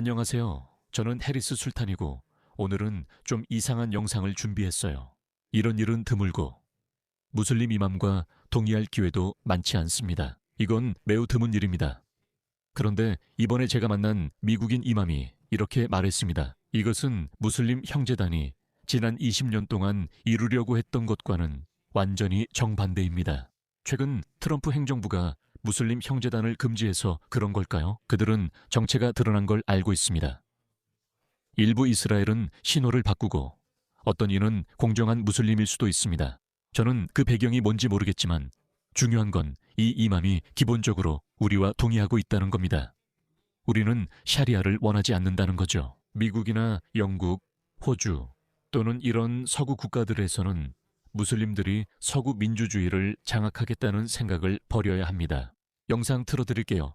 안녕하세요. 저는 해리스 술탄이고 오늘은 좀 이상한 영상을 준비했어요. 이런 일은 드물고 무슬림 이맘과 동의할 기회도 많지 않습니다. 이건 매우 드문 일입니다. 그런데 이번에 제가 만난 미국인 이맘이 이렇게 말했습니다. 이것은 무슬림 형제단이 지난 20년 동안 이루려고 했던 것과는 완전히 정반대입니다. 최근 트럼프 행정부가 무슬림 형제단을 금지해서 그런 걸까요? 그들은 정체가 드러난 걸 알고 있습니다. 일부 이스라엘은 신호를 바꾸고 어떤 이는 공정한 무슬림일 수도 있습니다. 저는 그 배경이 뭔지 모르겠지만 중요한 건 이 이맘이 기본적으로 우리와 동의하고 있다는 겁니다. 우리는 샤리아를 원하지 않는다는 거죠. 미국이나 영국, 호주 또는 이런 서구 국가들에서는 무슬림들이 서구 민주주의를 장악하겠다는 생각을 버려야 합니다. 영상 틀어드릴게요.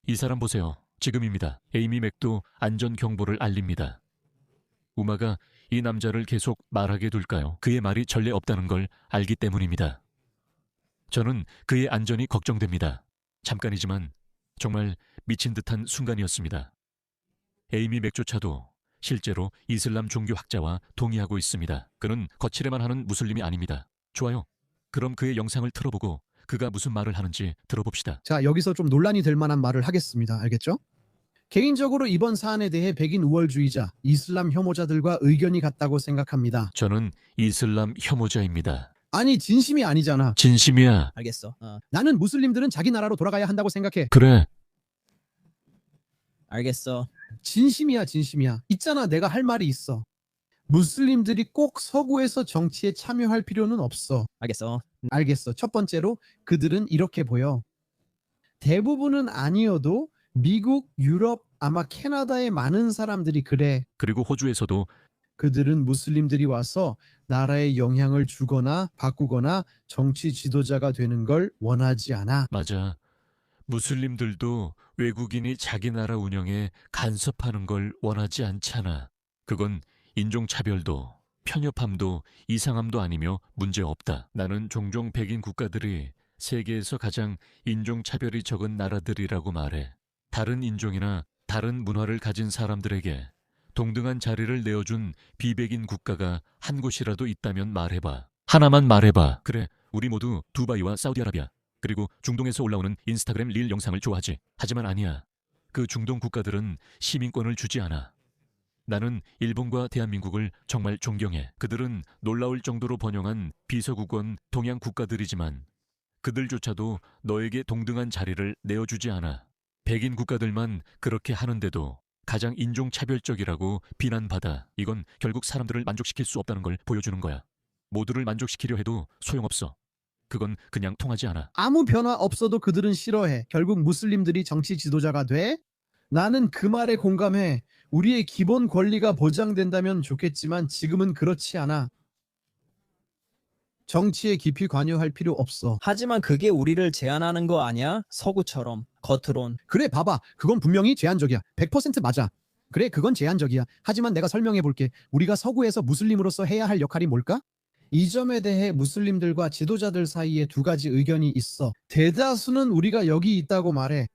이 사람 보세요. 지금입니다. 에이미 맥도 안전 경보를 알립니다. 우마가 이 남자를 계속 말하게 둘까요? 그의 말이 전례 없다는 걸 알기 때문입니다. 저는 그의 안전이 걱정됩니다. 잠깐이지만 정말 미친 듯한 순간이었습니다. 에이미 맥조차도 실제로 이슬람 종교 학자와 동의하고 있습니다. 그는 거칠에만 하는 무슬림이 아닙니다. 좋아요. 그럼 그의 영상을 틀어보고 그가 무슨 말을 하는지 들어봅시다. 자, 여기서 좀 논란이 될 만한 말을 하겠습니다. 알겠죠? 개인적으로 이번 사안에 대해 백인 우월주의자, 이슬람 혐오자들과 의견이 같다고 생각합니다. 저는 이슬람 혐오자입니다. 아니, 진심이 아니잖아. 진심이야. 알겠어. 나는 무슬림들은 자기 나라로 돌아가야 한다고 생각해. 그래. 알겠어. 진심이야, 진심이야. 있잖아, 내가 할 말이 있어. 무슬림들이 꼭 서구에서 정치에 참여할 필요는 없어. 알겠어. 알겠어. 첫 번째로 그들은 이렇게 보여. 대부분은 아니어도 미국, 유럽, 아마 캐나다의 많은 사람들이 그래. 그리고 호주에서도 그들은 무슬림들이 와서 나라에 영향을 주거나 바꾸거나 정치 지도자가 되는 걸 원하지 않아. 맞아. 무슬림들도 외국인이 자기 나라 운영에 간섭하는 걸 원하지 않잖아. 그건 인종차별도 편협함도 이상함도 아니며 문제없다. 나는 종종 백인 국가들이 세계에서 가장 인종차별이 적은 나라들이라고 말해. 다른 인종이나 다른 문화를 가진 사람들에게 동등한 자리를 내어준 비백인 국가가 한 곳이라도 있다면 말해봐. 하나만 말해봐. 그래, 우리 모두 두바이와 사우디아라비아 그리고 중동에서 올라오는 인스타그램 릴 영상을 좋아하지. 하지만 아니야. 그 중동 국가들은 시민권을 주지 않아. 나는 일본과 대한민국을 정말 존경해. 그들은 놀라울 정도로 번영한 비서구권 동양 국가들이지만 그들조차도 너에게 동등한 자리를 내어주지 않아. 백인 국가들만 그렇게 하는데도 가장 인종차별적이라고 비난받아. 이건 결국 사람들을 만족시킬 수 없다는 걸 보여주는 거야. 모두를 만족시키려 해도 소용없어. 그건 그냥 통하지 않아. 아무 변화 없어도 그들은 싫어해. 결국 무슬림들이 정치 지도자가 돼? 나는 그 말에 공감해. 우리의 기본 권리가 보장된다면 좋겠지만 지금은 그렇지 않아. 정치에 깊이 관여할 필요 없어. 하지만 그게 우리를 제한하는 거 아니야? 서구처럼 겉으론. 그래, 봐봐. 그건 분명히 제한적이야. 100% 맞아. 그래, 그건 제한적이야. 하지만 내가 설명해 볼게. 우리가 서구에서 무슬림으로서 해야 할 역할이 뭘까? 이 점에 대해 무슬림들과 지도자들 사이에 두 가지 의견이 있어. 대다수는 우리가 여기 있다고 말해.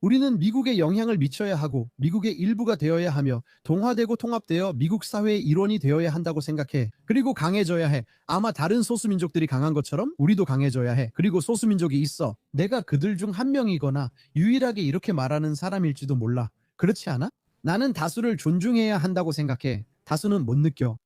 우리는 미국에 영향을 미쳐야 하고 미국의 일부가 되어야 하며 동화되고 통합되어 미국 사회의 일원이 되어야 한다고 생각해. 그리고 강해져야 해. 아마 다른 소수민족들이 강한 것처럼 우리도 강해져야 해. 그리고 소수민족이 있어. 내가 그들 중 한 명이거나 유일하게 이렇게 말하는 사람일지도 몰라. 그렇지 않아? 나는 다수를 존중해야 한다고 생각해. 다수는 못 느껴.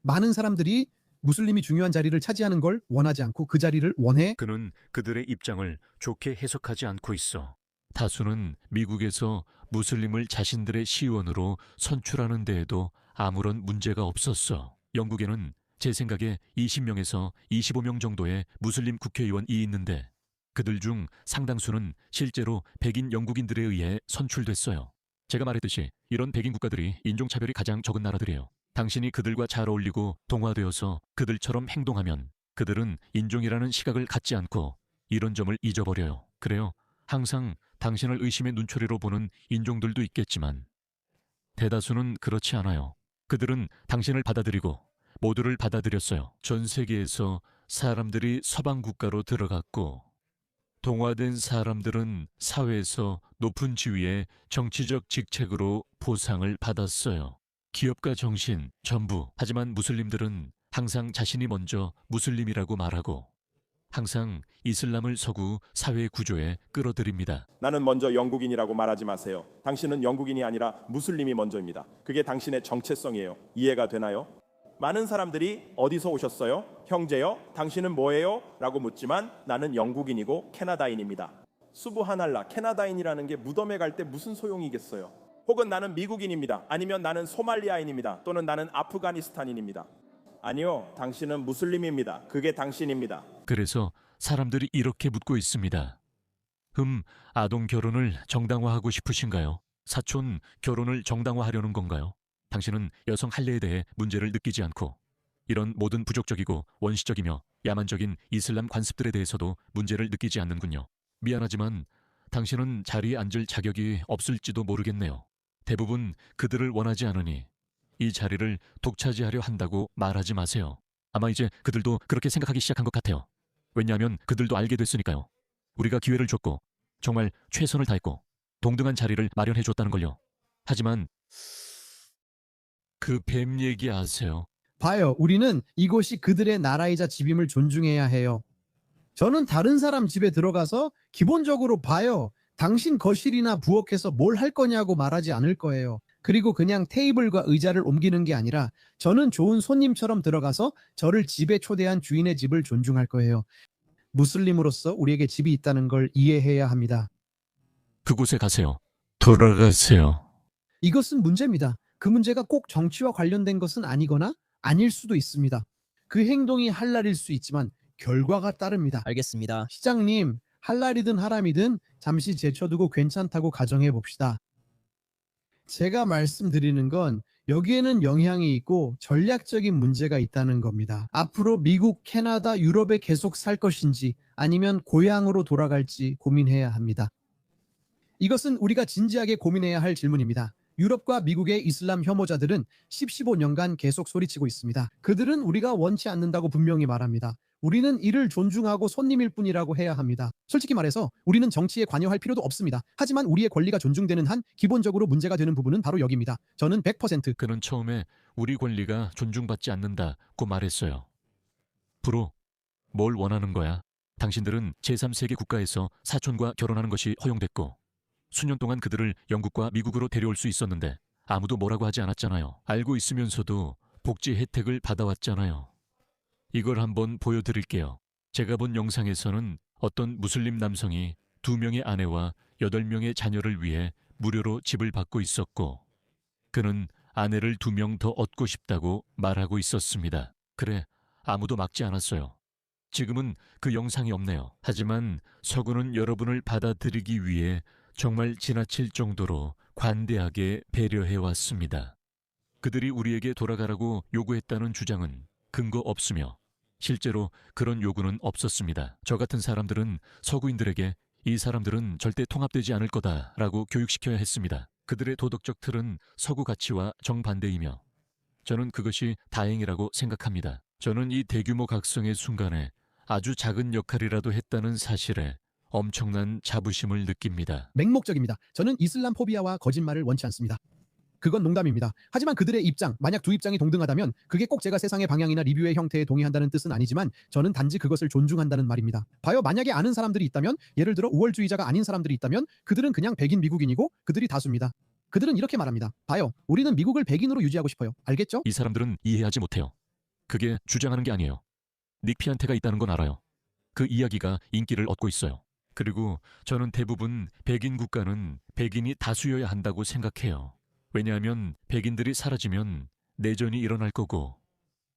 많은 사람들이 무슬림이 중요한 자리를 차지하는 걸 원하지 않고 그 자리를 원해. 그는 그들의 입장을 좋게 해석하지 않고 있어. 다수는 미국에서 무슬림을 자신들의 시의원으로 선출하는 데에도 아무런 문제가 없었어. 영국에는 제 생각에 20명에서 25명 정도의 무슬림 국회의원이 있는데 그들 중 상당수는 실제로 백인 영국인들에 의해 선출됐어요. 제가 말했듯이 이런 백인 국가들이 인종차별이 가장 적은 나라들이에요. 당신이 그들과 잘 어울리고 동화되어서 그들처럼 행동하면 그들은 인종이라는 시각을 갖지 않고 이런 점을 잊어버려요. 그래요. 항상 당신을 의심의 눈초리로 보는 인종들도 있겠지만 대다수는 그렇지 않아요. 그들은 당신을 받아들이고 모두를 받아들였어요. 전 세계에서 사람들이 서방 국가로 들어갔고 동화된 사람들은 사회에서 높은 지위에 정치적 직책으로 보상을 받았어요. 기업가 정신, 전부. 하지만 무슬림들은 항상 자신이 먼저 무슬림이라고 말하고 항상 이슬람을 서구 사회 구조에 끌어들입니다. 나는 먼저 영국인이라고 말하지 마세요. 당신은 영국인이 아니라 무슬림이 먼저입니다. 그게 당신의 정체성이에요. 이해가 되나요? 많은 사람들이 어디서 오셨어요? 형제요? 당신은 뭐예요? 라고 묻지만 나는 영국인이고 캐나다인입니다. 수부하날라, 캐나다인이라는 게 무덤에 갈 때 무슨 소용이겠어요? 혹은 나는 미국인입니다. 아니면 나는 소말리아인입니다. 또는 나는 아프가니스탄인입니다. 아니요, 당신은 무슬림입니다. 그게 당신입니다. 그래서 사람들이 이렇게 묻고 있습니다. 아동 결혼을 정당화하고 싶으신가요? 사촌 결혼을 정당화하려는 건가요? 당신은 여성 할례에 대해 문제를 느끼지 않고 이런 모든 부족적이고 원시적이며 야만적인 이슬람 관습들에 대해서도 문제를 느끼지 않는군요. 미안하지만 당신은 자리에 앉을 자격이 없을지도 모르겠네요. 대부분 그들을 원하지 않으니 이 자리를 독차지하려 한다고 말하지 마세요. 아마 이제 그들도 그렇게 생각하기 시작한 것 같아요. 왜냐하면 그들도 알게 됐으니까요. 우리가 기회를 줬고 정말 최선을 다했고 동등한 자리를 마련해 줬다는 걸요. 하지만 그 뱀 얘기 아세요? 봐요. 우리는 이곳이 그들의 나라이자 집임을 존중해야 해요. 저는 다른 사람 집에 들어가서 기본적으로 봐요. 당신 거실이나 부엌에서 뭘 할 거냐고 말하지 않을 거예요. 그리고 그냥 테이블과 의자를 옮기는 게 아니라 저는 좋은 손님처럼 들어가서 저를 집에 초대한 주인의 집을 존중할 거예요. 무슬림으로서 우리에게 집이 있다는 걸 이해해야 합니다. 그곳에 가세요. 돌아가세요. 이것은 문제입니다. 그 문제가 꼭 정치와 관련된 것은 아니거나 아닐 수도 있습니다. 그 행동이 할랄일 수 있지만 결과가 따릅니다. 알겠습니다. 시장님, 할랄이든 하람이든 잠시 제쳐두고 괜찮다고 가정해 봅시다. 제가 말씀드리는 건 여기에는 영향이 있고 전략적인 문제가 있다는 겁니다. 앞으로 미국, 캐나다, 유럽에 계속 살 것인지 아니면 고향으로 돌아갈지 고민해야 합니다. 이것은 우리가 진지하게 고민해야 할 질문입니다. 유럽과 미국의 이슬람 혐오자들은 15년간 계속 소리치고 있습니다. 그들은 우리가 원치 않는다고 분명히 말합니다. 우리는 이를 존중하고 손님일 뿐이라고 해야 합니다. 솔직히 말해서 우리는 정치에 관여할 필요도 없습니다. 하지만 우리의 권리가 존중되는 한 기본적으로 문제가 되는 부분은 바로 여기입니다. 저는 100% 그는 처음에 우리 권리가 존중받지 않는다고 말했어요. 프로, 뭘 원하는 거야? 당신들은 제3세계 국가에서 사촌과 결혼하는 것이 허용됐고 수년 동안 그들을 영국과 미국으로 데려올 수 있었는데 아무도 뭐라고 하지 않았잖아요. 알고 있으면서도 복지 혜택을 받아왔잖아요. 이걸 한번 보여드릴게요. 제가 본 영상에서는 어떤 무슬림 남성이 2명의 아내와 8명의 자녀를 위해 무료로 집을 받고 있었고 그는 아내를 2명 더 얻고 싶다고 말하고 있었습니다. 그래, 아무도 막지 않았어요. 지금은 그 영상이 없네요. 하지만 서구는 여러분을 받아들이기 위해 정말 지나칠 정도로 관대하게 배려해왔습니다. 그들이 우리에게 돌아가라고 요구했다는 주장은 근거 없으며 실제로 그런 요구는 없었습니다. 저 같은 사람들은 서구인들에게 이 사람들은 절대 통합되지 않을 거다라고 교육시켜야 했습니다. 그들의 도덕적 틀은 서구 가치와 정반대이며 저는 그것이 다행이라고 생각합니다. 저는 이 대규모 각성의 순간에 아주 작은 역할이라도 했다는 사실에 엄청난 자부심을 느낍니다. 맹목적입니다. 저는 이슬람 포비아와 거짓말을 원치 않습니다. 그건 농담입니다. 하지만 그들의 입장, 만약 두 입장이 동등하다면 그게 꼭 제가 세상의 방향이나 리뷰의 형태에 동의한다는 뜻은 아니지만 저는 단지 그것을 존중한다는 말입니다. 봐요, 만약에 아는 사람들이 있다면, 예를 들어 우월주의자가 아닌 사람들이 있다면 그들은 그냥 백인 미국인이고 그들이 다수입니다. 그들은 이렇게 말합니다. 봐요, 우리는 미국을 백인으로 유지하고 싶어요. 알겠죠? 이 사람들은 이해하지 못해요. 그게 주장하는 게 아니에요. 닉 피한테가 있다는 건 알아요. 그 이야기가 인기를 얻고 있어요. 그리고 저는 대부분 백인 국가는 백인이 다수여야 한다고 생각해요. 왜냐하면 백인들이 사라지면 내전이 일어날 거고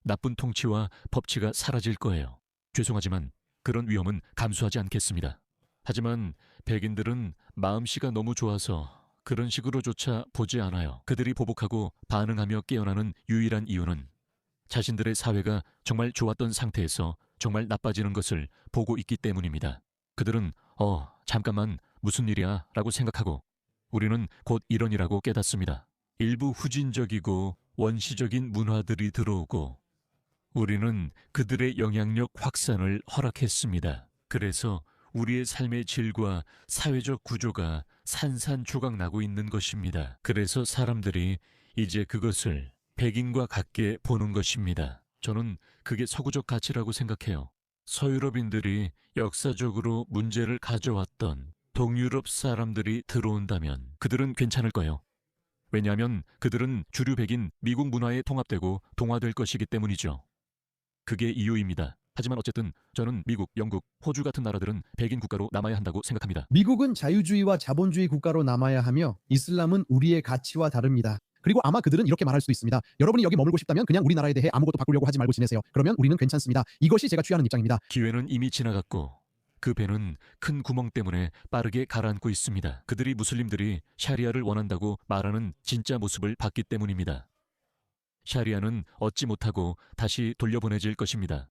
나쁜 통치와 법치가 사라질 거예요. 죄송하지만 그런 위험은 감수하지 않겠습니다. 하지만 백인들은 마음씨가 너무 좋아서 그런 식으로조차 보지 않아요. 그들이 보복하고 반응하며 깨어나는 유일한 이유는 자신들의 사회가 정말 좋았던 상태에서 정말 나빠지는 것을 보고 있기 때문입니다. 그들은 잠깐만 무슨 일이야 라고 생각하고 우리는 곧 이런이라고 깨닫습니다. 일부 후진적이고 원시적인 문화들이 들어오고 우리는 그들의 영향력 확산을 허락했습니다. 그래서 우리의 삶의 질과 사회적 구조가 산산조각나고 있는 것입니다. 그래서 사람들이 이제 그것을 백인과 같게 보는 것입니다. 저는 그게 서구적 가치라고 생각해요. 서유럽인들이 역사적으로 문제를 가져왔던 동유럽 사람들이 들어온다면 그들은 괜찮을 거예요. 왜냐하면 그들은 주류 백인 미국 문화에 통합되고 동화될 것이기 때문이죠. 그게 이유입니다. 하지만 어쨌든 저는 미국, 영국, 호주 같은 나라들은 백인 국가로 남아야 한다고 생각합니다. 미국은 자유주의와 자본주의 국가로 남아야 하며 이슬람은 우리의 가치와 다릅니다. 그리고 아마 그들은 이렇게 말할 수도 있습니다. 여러분이 여기 머물고 싶다면 그냥 우리나라에 대해 아무것도 바꾸려고 하지 말고 지내세요. 그러면 우리는 괜찮습니다. 이것이 제가 취하는 입장입니다. 기회는 이미 지나갔고 그 배는 큰 구멍 때문에 빠르게 가라앉고 있습니다. 그들이 무슬림들이 샤리아를 원한다고 말하는 진짜 모습을 봤기 때문입니다. 샤리아는 얻지 못하고 다시 돌려보내질 것입니다.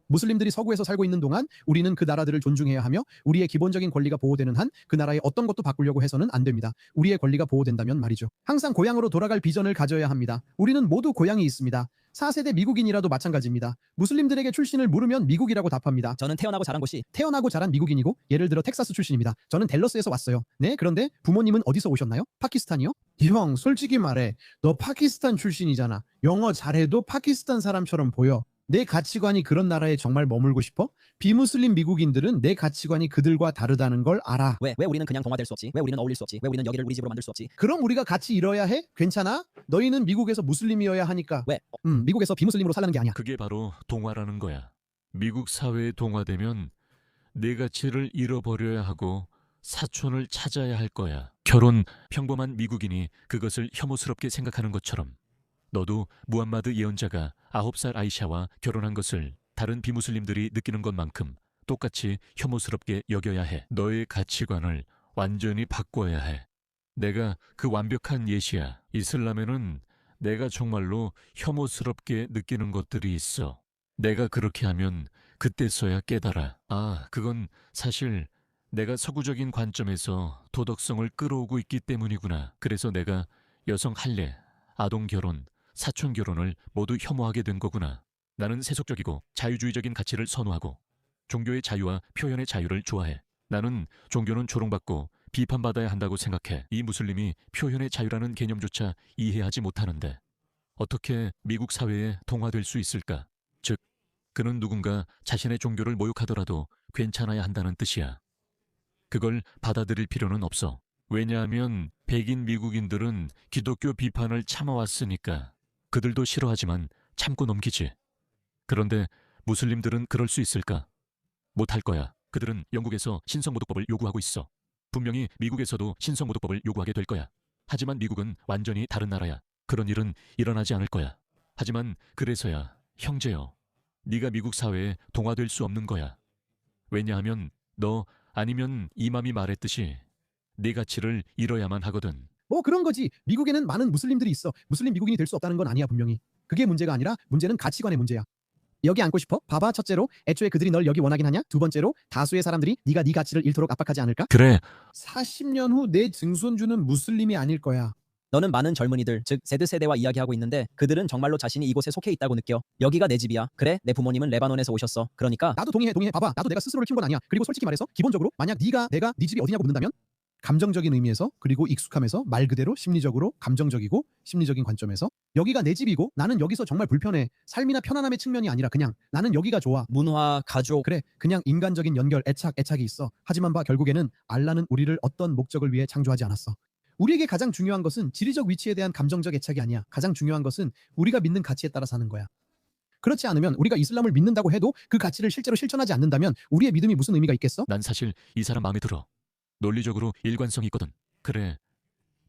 무슬림들이 서구에서 살고 있는 동안 우리는 그 나라들을 존중해야 하며 우리의 기본적인 권리가 보호되는 한 그 나라의 어떤 것도 바꾸려고 해서는 안 됩니다. 우리의 권리가 보호된다면 말이죠. 항상 고향으로 돌아갈 비전을 가져야 합니다. 우리는 모두 고향이 있습니다. 4세대 미국인이라도 마찬가지입니다. 무슬림들에게 출신을 물으면 미국이라고 답합니다. 저는 태어나고 자란 곳이 태어나고 자란 미국인이고 예를 들어 텍사스 출신입니다. 저는 댈러스에서 왔어요. 네, 그런데 부모님은 어디서 오셨나요? 파키스탄이요? 형, 솔직히 말해. 너 파키스탄 출신이잖아. 영어 잘해도 파키스탄 사람처럼 보여. 내 가치관이 그런 나라에 정말 머물고 싶어? 비무슬림 미국인들은 내 가치관이 그들과 다르다는 걸 알아. 왜 우리는 그냥 동화될 수 없지? 왜 우리는 어울릴 수 없지? 왜 우리는 여기를 우리 집으로 만들 수 없지? 그럼 우리가 같이 이뤄야 해? 괜찮아? 너희는 미국에서 무슬림이어야 하니까. 왜? 미국에서 비무슬림으로 살라는 게 아니야. 그게 바로 동화라는 거야. 미국 사회에 동화되면 내 가치를 잃어버려야 하고 사촌을 찾아야 할 거야. 결혼, 평범한 미국인이 그것을 혐오스럽게 생각하는 것처럼 너도 무함마드 예언자가 9살 아이샤와 결혼한 것을 다른 비무슬림들이 느끼는 것만큼 똑같이 혐오스럽게 여겨야 해. 너의 가치관을 완전히 바꿔야 해. 내가 그 완벽한 예시야. 이슬람에는 내가 정말로 혐오스럽게 느끼는 것들이 있어. 내가 그렇게 하면 그때서야 깨달아. 아, 그건 사실 내가 서구적인 관점에서 도덕성을 끌어오고 있기 때문이구나. 그래서 내가 여성 할례, 아동 결혼, 사촌 결혼을 모두 혐오하게 된 거구나. 나는 세속적이고 자유주의적인 가치를 선호하고 종교의 자유와 표현의 자유를 좋아해. 나는 종교는 조롱받고 비판받아야 한다고 생각해. 이 무슬림이 표현의 자유라는 개념조차 이해하지 못하는데 어떻게 미국 사회에 동화될 수 있을까? 즉, 그는 누군가 자신의 종교를 모욕하더라도 괜찮아야 한다는 뜻이야. 그걸 받아들일 필요는 없어. 왜냐하면 백인 미국인들은 기독교 비판을 참아왔으니까. 그들도 싫어하지만 참고 넘기지. 그런데 무슬림들은 그럴 수 있을까? 못할 거야. 그들은 영국에서 신성모독법을 요구하고 있어. 분명히 미국에서도 신성모독법을 요구하게 될 거야. 하지만 미국은 완전히 다른 나라야. 그런 일은 일어나지 않을 거야. 하지만 그래서야 형제여, 네가 미국 사회에 동화될 수 없는 거야. 왜냐하면 너 아니면 이맘이 말했듯이 네 가치를 잃어야만 하거든. 뭐 그런 거지. 미국에는 많은 무슬림들이 있어. 무슬림 미국인이 될 수 없다는 건 아니야, 분명히. 그게 문제가 아니라 문제는 가치관의 문제야. 여기 앉고 싶어? 봐봐. 첫째로 애초에 그들이 널 여기 원하긴 하냐? 두 번째로 다수의 사람들이 네가 네 가치를 잃도록 압박하지 않을까? 그래, 40년 후 내 증손주는 무슬림이 아닐 거야. 너는 많은 젊은이들, 즉 Z세대와 이야기하고 있는데 그들은 정말로 자신이 이곳에 속해 있다고 느껴. 여기가 내 집이야. 그래, 내 부모님은 레바논에서 오셨어. 그러니까 나도 동의해. 봐봐. 나도 내가 스스로를 키운 건 아니야. 그리고 솔직히 말해서 기본적으로 만약 내가 네 집이 어디냐고 묻는다면 감정적인 의미에서 그리고 익숙함에서 말 그대로 심리적으로 감정적이고 심리적인 관점에서 여기가 내 집이고 나는 여기서 정말 불편해. 삶이나 편안함의 측면이 아니라 그냥 나는 여기가 좋아. 문화, 가족, 그래, 그냥 인간적인 연결, 애착이 있어. 하지만 봐, 결국에는 알라는 우리를 어떤 목적을 위해 창조하지 않았어. 우리에게 가장 중요한 것은 지리적 위치에 대한 감정적 애착이 아니야. 가장 중요한 것은 우리가 믿는 가치에 따라 사는 거야. 그렇지 않으면 우리가 이슬람을 믿는다고 해도 그 가치를 실제로 실천하지 않는다면 우리의 믿음이 무슨 의미가 있겠어? 난 사실 이 사람 마음에 들어. 논리적으로 일관성이 있거든. 그래,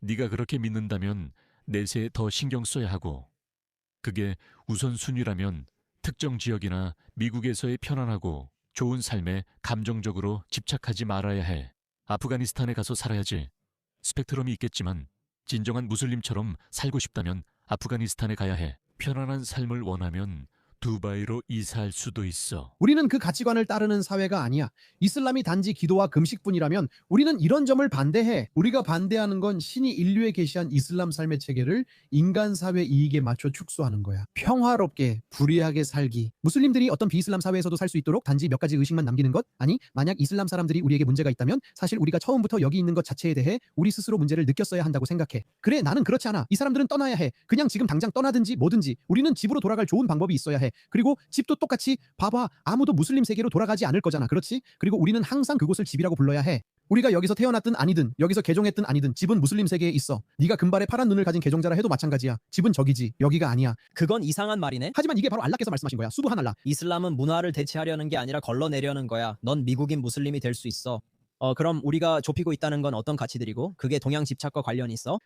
네가 그렇게 믿는다면 내세에 더 신경 써야 하고 그게 우선순위라면 특정 지역이나 미국에서의 편안하고 좋은 삶에 감정적으로 집착하지 말아야 해. 아프가니스탄에 가서 살아야지. 스펙트럼이 있겠지만 진정한 무슬림처럼 살고 싶다면 아프가니스탄에 가야 해. 편안한 삶을 원하면 두바이로 이사할 수도 있어. 우리는 그 가치관을 따르는 사회가 아니야. 이슬람이 단지 기도와 금식뿐이라면 우리는 이런 점을 반대해. 우리가 반대하는 건 신이 인류에 계시한 이슬람 삶의 체계를 인간 사회 이익에 맞춰 축소하는 거야. 평화롭게 불의하게 살기. 무슬림들이 어떤 비이슬람 사회에서도 살 수 있도록 단지 몇 가지 의식만 남기는 것? 아니, 만약 이슬람 사람들이 우리에게 문제가 있다면 사실 우리가 처음부터 여기 있는 것 자체에 대해 우리 스스로 문제를 느꼈어야 한다고 생각해. 그래, 나는 그렇지 않아. 이 사람들은 떠나야 해. 그냥 지금 당장 떠나든지 뭐든지. 우리는 집으로 돌아갈 좋은 방법이 있어야 해. 그리고 집도 똑같이 봐봐. 아무도 무슬림 세계로 돌아가지 않을 거잖아. 그렇지? 그리고 우리는 항상 그곳을 집이라고 불러야 해. 우리가 여기서 태어났든 아니든 여기서 개종했든 아니든 집은 무슬림 세계에 있어. 네가 금발에 파란 눈을 가진 개종자라 해도 마찬가지야. 집은 저기지. 여기가 아니야. 그건 이상한 말이네. 하지만 이게 바로 알라께서 말씀하신 거야. 수브하날라. 이슬람은 문화를 대체하려는 게 아니라 걸러내려는 거야. 넌 미국인 무슬림이 될 수 있어. 그럼 우리가 좁히고 있다는 건 어떤 가치들이고 그게 동양 집착과 관련이 있어?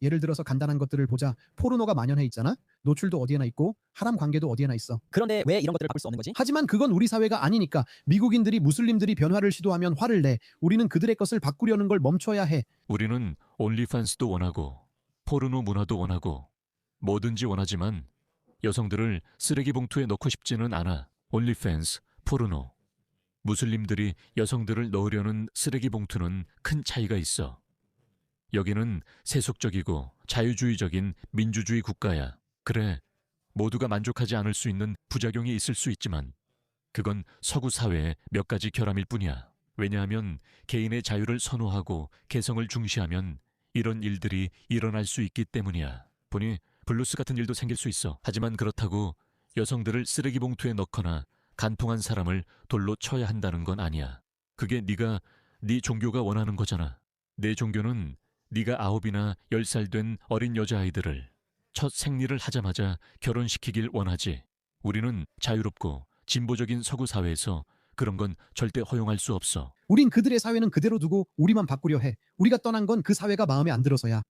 예를 들어서 간단한 것들을 보자. 포르노가 만연해 있잖아. 노출도 어디에나 있고 하람 관계도 어디에나 있어. 그런데 왜 이런 것들을 바꿀 수 없는 거지? 하지만 그건 우리 사회가 아니니까. 미국인들이 무슬림들이 변화를 시도하면 화를 내. 우리는 그들의 것을 바꾸려는 걸 멈춰야 해. 우리는 온리판스도 원하고 포르노 문화도 원하고 뭐든지 원하지만 여성들을 쓰레기 봉투에 넣고 싶지는 않아. 온리팬스, 포르노. 무슬림들이 여성들을 넣으려는 쓰레기 봉투는 큰 차이가 있어. 여기는 세속적이고 자유주의적인 민주주의 국가야. 그래, 모두가 만족하지 않을 수 있는 부작용이 있을 수 있지만 그건 서구 사회의 몇 가지 결함일 뿐이야. 왜냐하면 개인의 자유를 선호하고 개성을 중시하면 이런 일들이 일어날 수 있기 때문이야. 보니 블루스 같은 일도 생길 수 있어. 하지만 그렇다고 여성들을 쓰레기 봉투에 넣거나 간통한 사람을 돌로 쳐야 한다는 건 아니야. 그게 네 종교가 원하는 거잖아. 내 종교는 네가 9이나 10살 된 어린 여자아이들을 첫 생리를 하자마자 결혼시키길 원하지. 우리는 자유롭고 진보적인 서구 사회에서 그런 건 절대 허용할 수 없어. 우린 그들의 사회는 그대로 두고 우리만 바꾸려 해. 우리가 떠난 건 그 사회가 마음에 안 들어서야.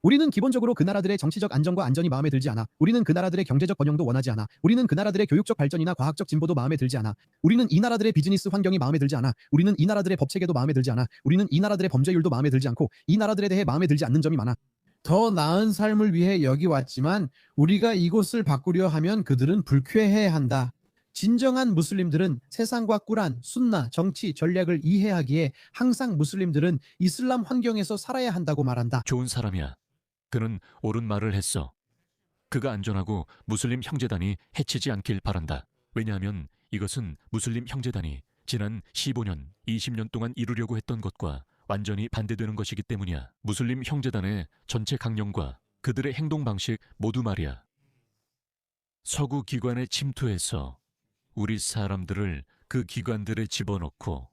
우리는 기본적으로 그 나라들의 정치적 안정과 안전이 마음에 들지 않아. 우리는 그 나라들의 경제적 번영도 원하지 않아. 우리는 그 나라들의 교육적 발전이나 과학적 진보도 마음에 들지 않아. 우리는 이 나라들의 비즈니스 환경이 마음에 들지 않아. 우리는 이 나라들의 법 체계도 마음에 들지 않아. 우리는 이 나라들의 범죄율도 마음에 들지 않고 이 나라들에 대해 마음에 들지 않는 점이 많아. 더 나은 삶을 위해 여기 왔지만 우리가 이곳을 바꾸려 하면 그들은 불쾌해야 한다. 진정한 무슬림들은 세상과 꾸란, 순나, 정치, 전략을 이해하기에 항상 무슬림들은 이슬람 환경에서 살아야 한다고 말한다. 좋은 사람이야. 그는 옳은 말을 했어. 그가 안전하고 무슬림 형제단이 해치지 않길 바란다. 왜냐하면 이것은 무슬림 형제단이 지난 15년, 20년 동안 이루려고 했던 것과 완전히 반대되는 것이기 때문이야. 무슬림 형제단의 전체 강령과 그들의 행동 방식 모두 말이야. 서구 기관에 침투해서 우리 사람들을 그 기관들에 집어넣고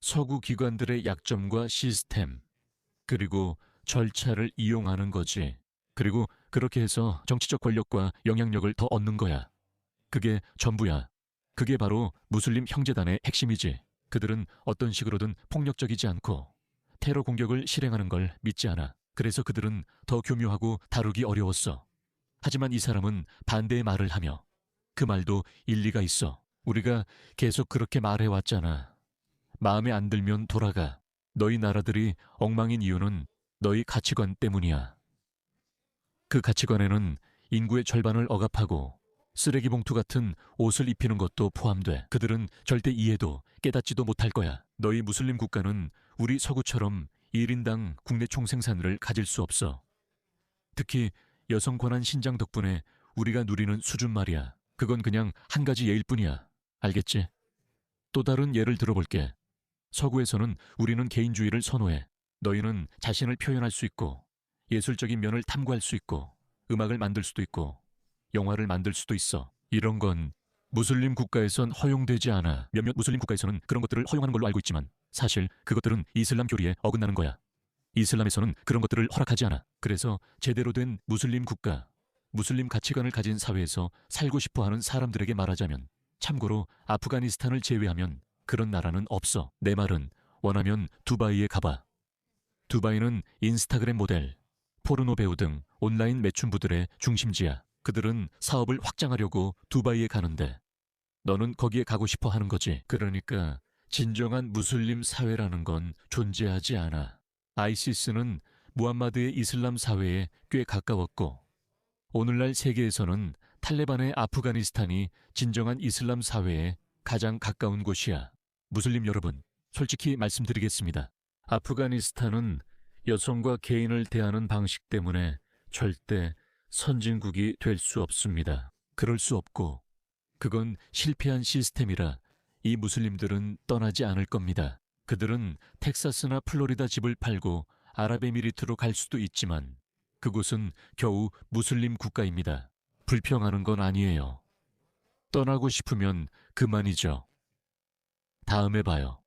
서구 기관들의 약점과 시스템 그리고 절차를 이용하는 거지. 그리고 그렇게 해서 정치적 권력과 영향력을 더 얻는 거야. 그게 전부야. 그게 바로 무슬림 형제단의 핵심이지. 그들은 어떤 식으로든 폭력적이지 않고 테러 공격을 실행하는 걸 믿지 않아. 그래서 그들은 더 교묘하고 다루기 어려웠어. 하지만 이 사람은 반대의 말을 하며 그 말도 일리가 있어. 우리가 계속 그렇게 말해왔잖아. 마음에 안 들면 돌아가. 너희 나라들이 엉망인 이유는 너희 가치관 때문이야. 그 가치관에는 인구의 절반을 억압하고 쓰레기 봉투 같은 옷을 입히는 것도 포함돼. 그들은 절대 이해도 깨닫지도 못할 거야. 너희 무슬림 국가는 우리 서구처럼 1인당 국내 총생산을 가질 수 없어. 특히 여성 권한 신장 덕분에 우리가 누리는 수준 말이야. 그건 그냥 한 가지 예일 뿐이야. 알겠지? 또 다른 예를 들어볼게. 서구에서는 우리는 개인주의를 선호해. 너희는 자신을 표현할 수 있고 예술적인 면을 탐구할 수 있고 음악을 만들 수도 있고 영화를 만들 수도 있어. 이런 건 무슬림 국가에선 허용되지 않아. 몇몇 무슬림 국가에서는 그런 것들을 허용하는 걸로 알고 있지만 사실 그것들은 이슬람 교리에 어긋나는 거야. 이슬람에서는 그런 것들을 허락하지 않아. 그래서 제대로 된 무슬림 국가, 무슬림 가치관을 가진 사회에서 살고 싶어 하는 사람들에게 말하자면 참고로 아프가니스탄을 제외하면 그런 나라는 없어. 내 말은 원하면 두바이에 가봐. 두바이는 인스타그램 모델, 포르노 배우 등 온라인 매춘부들의 중심지야. 그들은 사업을 확장하려고 두바이에 가는데 너는 거기에 가고 싶어 하는 거지. 그러니까 진정한 무슬림 사회라는 건 존재하지 않아. 아이시스는 무함마드의 이슬람 사회에 꽤 가까웠고 오늘날 세계에서는 탈레반의 아프가니스탄이 진정한 이슬람 사회에 가장 가까운 곳이야. 무슬림 여러분, 솔직히 말씀드리겠습니다. 아프가니스탄은 여성과 개인을 대하는 방식 때문에 절대 선진국이 될 수 없습니다. 그럴 수 없고 그건 실패한 시스템이라 이 무슬림들은 떠나지 않을 겁니다. 그들은 텍사스나 플로리다 집을 팔고 아랍에미리트로 갈 수도 있지만 그곳은 겨우 무슬림 국가입니다. 불평하는 건 아니에요. 떠나고 싶으면 그만이죠. 다음에 봐요.